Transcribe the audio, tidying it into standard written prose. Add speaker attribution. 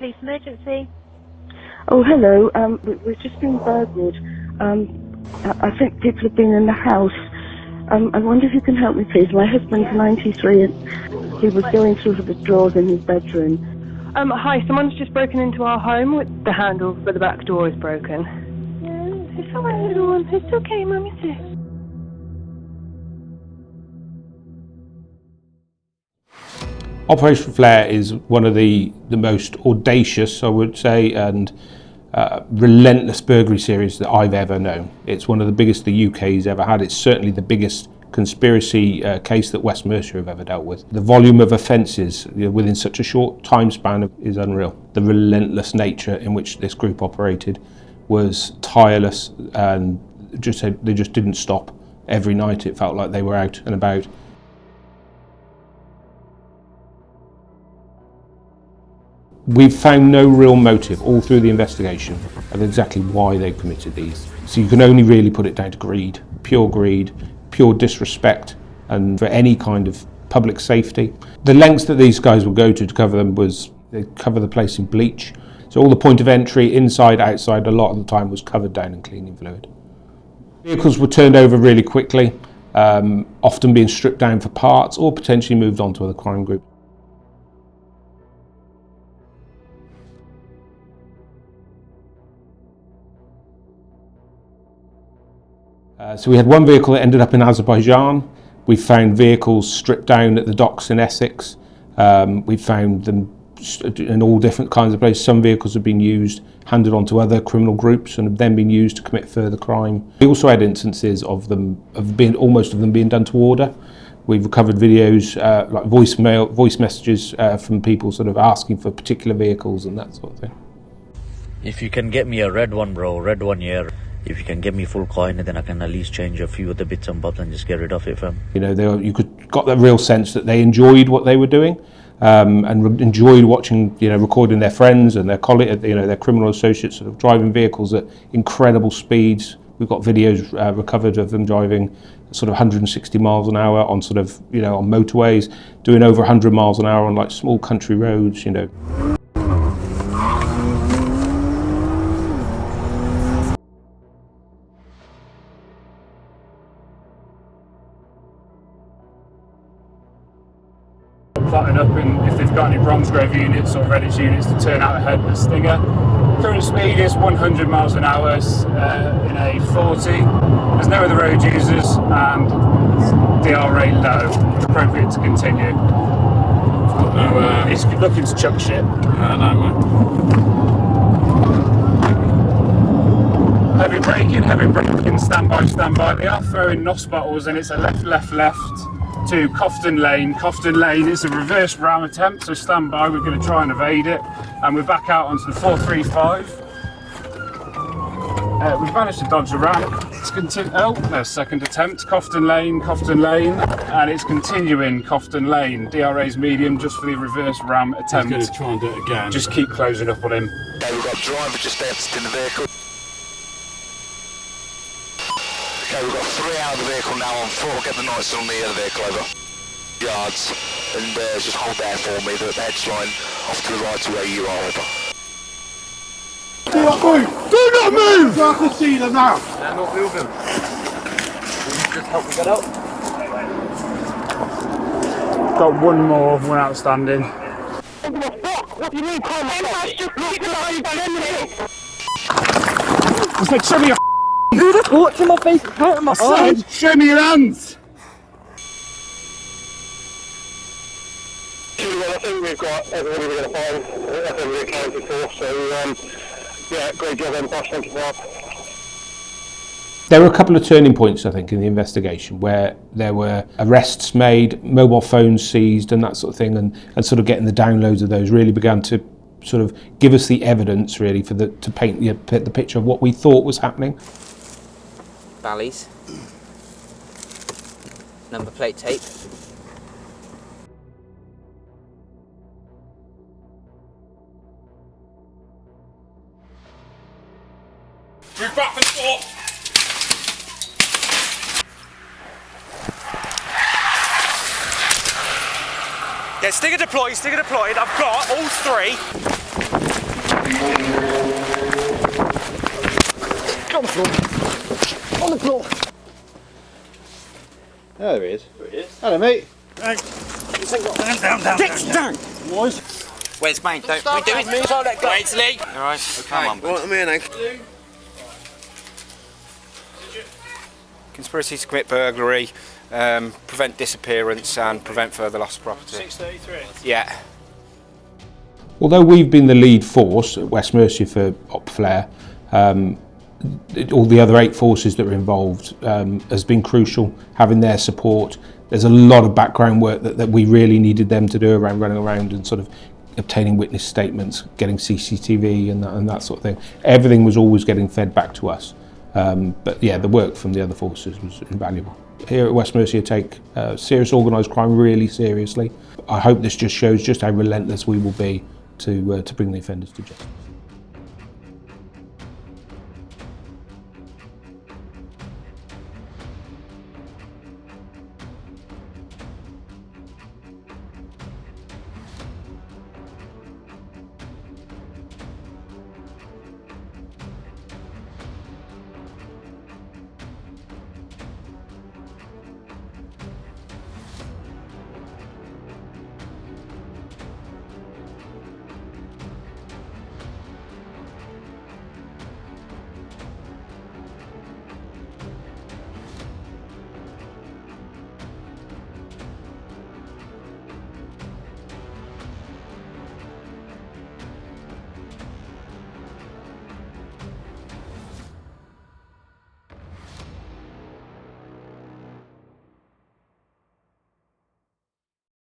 Speaker 1: Police emergency.
Speaker 2: Oh, hello. We've just been burgled. I think people have been in the house. I wonder if you can help me, please. My husband's 93 and he was going through the drawers in his bedroom.
Speaker 1: Hi, someone's just broken into our home. The handle for the back door is broken. It's alright, little one. It's okay, Mummy.
Speaker 3: Operation Flare is one of the most audacious, I would say, and relentless burglary series that I've ever known. It's one of the biggest the UK's ever had. It's certainly the biggest conspiracy case that West Mercia have ever dealt with. The volume of offences within such a short time span is unreal. The relentless nature in which this group operated was tireless, and they just didn't stop. Every night it felt like they were out and about. We've found no real motive all through the investigation of exactly why they committed these. So you can only really put it down to greed, pure disrespect, and for any kind of public safety. The lengths that these guys would go to cover them was they cover the place in bleach. So all the point of entry, inside, outside, a lot of the time was covered down in cleaning fluid. Vehicles were turned over really quickly, often being stripped down for parts or potentially moved on to other crime groups. So we had one vehicle that ended up in Azerbaijan. We found vehicles stripped down at the docks in Essex. We found them in all different kinds of places. Some vehicles have been used, handed on to other criminal groups, and have then been used to commit further crime. We also had instances of most of them being done to order. We've recovered videos, like voice messages from people sort of asking for particular vehicles and that sort of thing.
Speaker 4: If you can get me a red one, bro, red one here. If you can get me full coin, then I can at least change a few of the bits and bobs and just get rid of it, fam. You know,
Speaker 3: you got that real sense that they enjoyed what they were doing, and enjoyed watching, recording their friends and their colleagues, their criminal associates sort of driving vehicles at incredible speeds. We've got videos recovered of them driving sort of 160 miles an hour on sort of, on motorways, doing over 100 miles an hour on like small country roads,
Speaker 5: Plotting up, and if they've got any bronze grave units or reddish units to turn out ahead of the Stinger. Current speed is 100 miles an hour in a 40. There's no other road users and DR rate low, appropriate to continue. It's looking to chuck shit. Heavy braking, stand by. They are throwing NOS bottles, and it's a left to Cofton Lane is a reverse ram attempt, so stand by, we're going to try and evade it, and we're back out onto the 435. We've managed to dodge a ram. Second attempt, Cofton Lane, and it's continuing Cofton Lane. DRA's medium just for the reverse ram attempt.
Speaker 6: He's going to try and do it again.
Speaker 5: Just keep closing up on him.
Speaker 7: Okay, we've got a driver just entered in the vehicle. Okay, we've got 3 out of the vehicle now on 4. Get the nice on the vehicle over. Yards, and just hold there for me. The head's line off to the right to where you are, over.
Speaker 6: Do not move! Do not move! I can see them now.
Speaker 8: They're not moving. Will you just help me get out?
Speaker 5: Got one outstanding.
Speaker 1: What do you mean, Tom?
Speaker 5: It's like, show me your
Speaker 1: Who just walked in my face and hurt my eyes?
Speaker 5: show me your hands!
Speaker 9: I think we've got everybody we're going to find. That's everybody accounted for. So, yeah, great job then, boss. Thank you for that.
Speaker 3: There were a couple of turning points, I think, in the investigation where there were arrests made, mobile phones seized and that sort of thing, and sort of getting the downloads of those really began to sort of give us the evidence really to paint the picture of what we thought was happening.
Speaker 8: Valleys. Number plate tape.
Speaker 5: Move back and stop!
Speaker 10: Yeah, stinger deployed. I've got all 3.
Speaker 6: floor. On the floor.
Speaker 10: Oh, there he is. Hello, mate.
Speaker 6: Down. Boys.
Speaker 8: Where's mate? Don't do it. Wait, Lee. All right. Come on, bud.
Speaker 6: Right, I'm here now.
Speaker 11: Conspiracy to commit burglary, prevent disappearance and prevent further loss of property.
Speaker 5: 633?
Speaker 11: Yeah.
Speaker 3: Although we've been the lead force at West Mercia for Op Flare, all the other 8 forces that are involved has been crucial, having their support. There's a lot of background work that we really needed them to do around running around and sort of obtaining witness statements, getting CCTV and that sort of thing. Everything was always getting fed back to us. But yeah, the work from the other forces was invaluable. Here at West Mercia take serious organised crime really seriously. I hope this just shows just how relentless we will be to bring the offenders to justice.